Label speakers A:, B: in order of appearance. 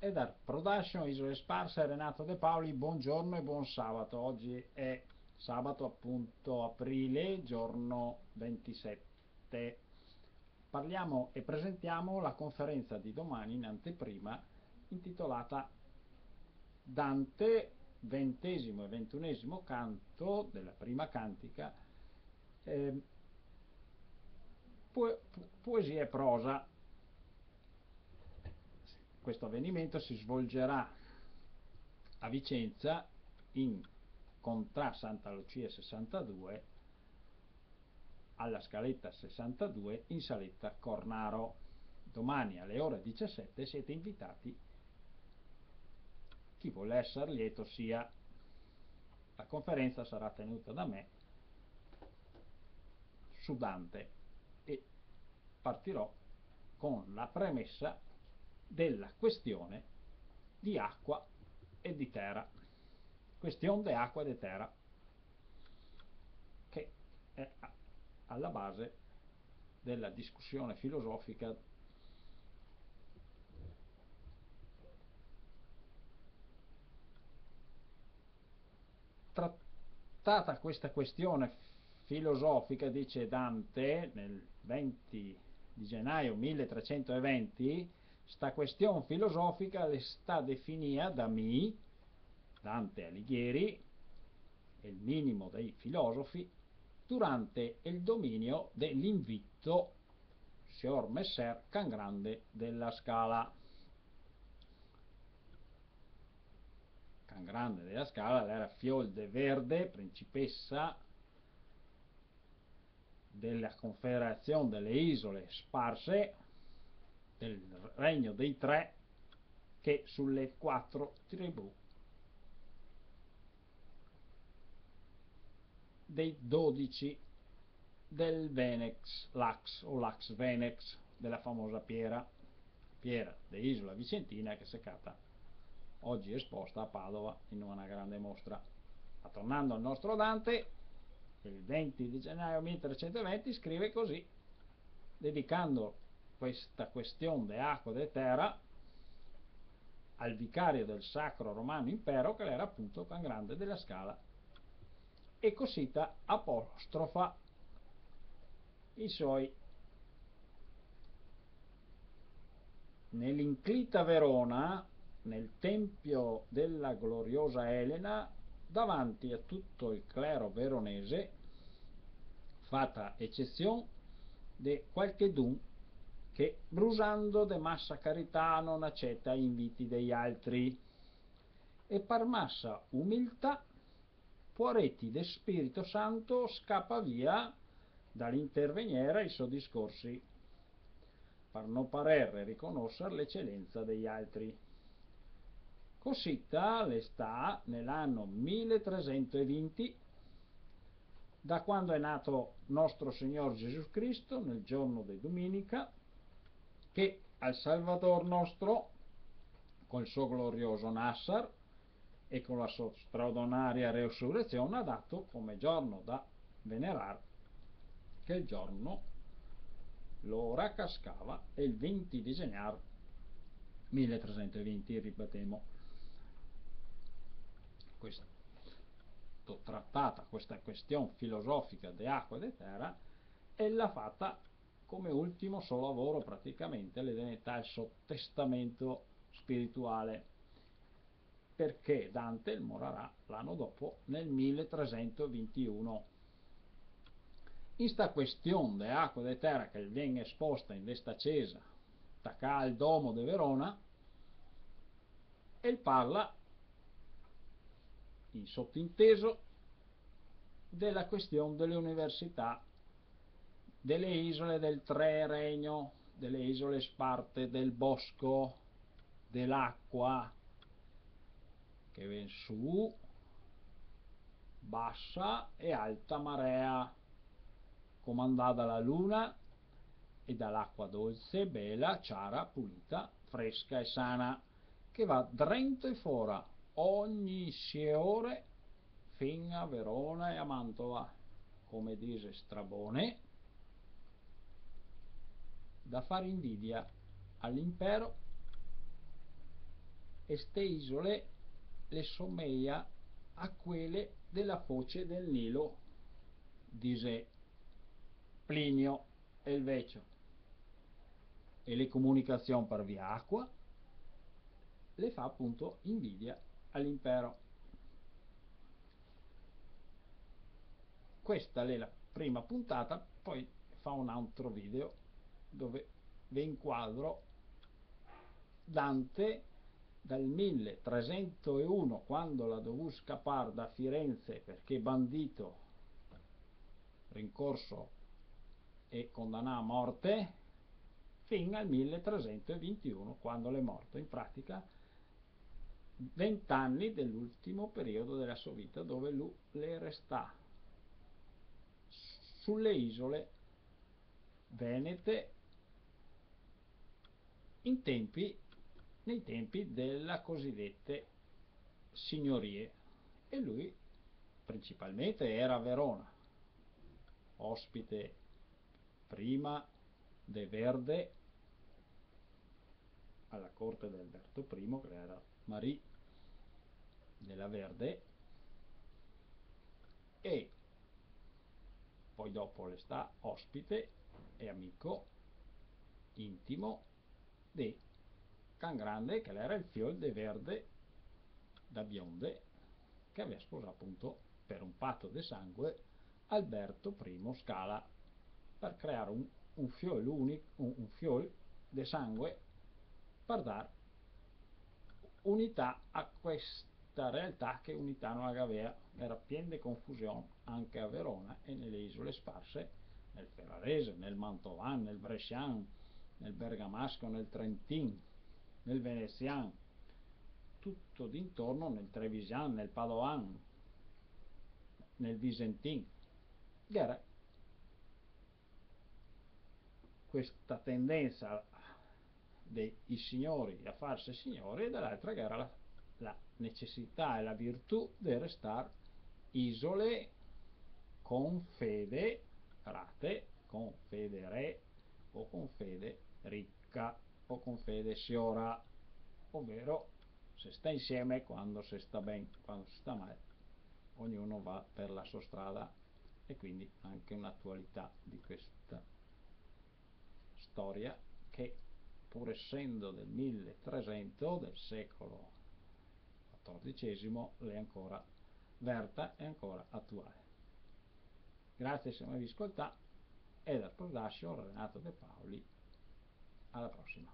A: E da Production Isole Sparse, Renato De Paoli, buongiorno e buon sabato. Oggi è sabato, appunto, aprile, giorno 27. Parliamo e presentiamo la conferenza di domani in anteprima, intitolata Dante, XX e XXI canto della prima cantica, poesia e prosa. Questo avvenimento si svolgerà a Vicenza in Contrà Santa Lucia 62, alla Scaletta 62, in Saletta Cornaro. Domani alle ore 17 siete invitati, chi vuole essere lieto sia. La conferenza sarà tenuta da me su Dante e partirò con la premessa della questione di acqua e di terra, questione di acqua e di terra, che è alla base della discussione filosofica trattata. Questa questione filosofica, dice Dante nel 20 di gennaio 1320, sta questione filosofica le sta definita da me, Dante Alighieri, il minimo dei filosofi, durante il dominio dell'invitto signor Messer Cangrande della Scala. Cangrande della Scala era fiol de verde, principessa della Confederazione delle Isole Sparse, del Regno dei Tre, che sulle 4 tribù dei 12 del Venex Lax o Lax Venex, della famosa Piera dell'isola vicentina, che è seccata, oggi esposta a Padova in una grande mostra. Ma tornando al nostro Dante, il 20 di gennaio 1320 scrive così, dedicando questa questione de acqua de terra al vicario del Sacro Romano Impero, che era appunto Cangrande della Scala, e cosita apostrofa i suoi: nell'inclita Verona, nel tempio della gloriosa Elena, davanti a tutto il clero veronese, fatta eccezione de qualchedun che, brusando de massa carità, non accetta inviti degli altri, e par massa umiltà puoreti de Spirito Santo scappa via dall'interveniere ai suoi discorsi, per non parere riconoscere l'eccellenza degli altri. Cosita le sta nell'anno 1320, da quando è nato nostro Signor Gesù Cristo, nel giorno di domenica, che al Salvador nostro, col suo glorioso Nassar e con la sua straordinaria resurrezione, ha dato come giorno da venerare, che il giorno l'ora cascava e il 20 di gennaio 1320, ripetemo. Questa trattata, questa questione filosofica di acqua e di terra, e l'ha fatta come ultimo suo lavoro, praticamente le divinità, il suo testamento spirituale, perché Dante morirà l'anno dopo, nel 1321. In sta questione di acqua e di terra, che viene esposta in questa chiesa tacca al Domo di Verona, e parla in sottinteso della questione delle università, delle isole del Tre Regno, delle isole Sparte, del bosco, dell'acqua che viene su, bassa e alta marea, comandata dalla luna e dall'acqua dolce, bella, chiara, pulita, fresca e sana, che va drento e fora ogni 6 ore fin a Verona e a Mantova, come dice Strabone, da fare invidia all'impero ste isole le sommeia a quelle della foce del Nilo, dice Plinio il Vecchio, e le comunicazioni per via acqua le fa appunto invidia all'impero. Questa è la prima puntata, poi fa un altro video dove vi inquadro Dante dal 1301, quando la dovù scappare da Firenze perché bandito, rincorso e condannato a morte, fino al 1321, quando è morto. In pratica 20 anni dell'ultimo periodo della sua vita, dove lui le resta sulle isole venete nei tempi della cosiddette signorie, e lui principalmente era a Verona, ospite prima de Verde alla corte di Alberto I, che era Marie della Verde, e poi dopo le sta ospite e amico intimo di Can Grande, che era il figlio de Verde da Bionde, che aveva sposato appunto per un patto di sangue Alberto I Scala, per creare un figlio unico, un figlio di sangue, per dare unità a questa realtà, che unità non aveva, era piena di confusione anche a Verona e nelle isole sparse, nel Ferrarese, nel Mantovan, nel Brescian, nel Bergamasco, nel Trentin, nel Venezian, tutto d'intorno, nel Trevisan, nel Padovan, nel Visentin. Era questa tendenza dei signori a farsi signori, e dall'altra che era la necessità e la virtù di restare isole con fede rate, con fede re, o con fede ricca, o con fede siora, ovvero se sta insieme quando si sta bene, quando si sta male ognuno va per la sua strada. E quindi anche un'attualità di questa storia, che pur essendo del 1300, del secolo XIV, è ancora verta e ancora attuale. Grazie se mi avete ascoltato, e dal Prodascio Renato De Paoli. Alla prossima.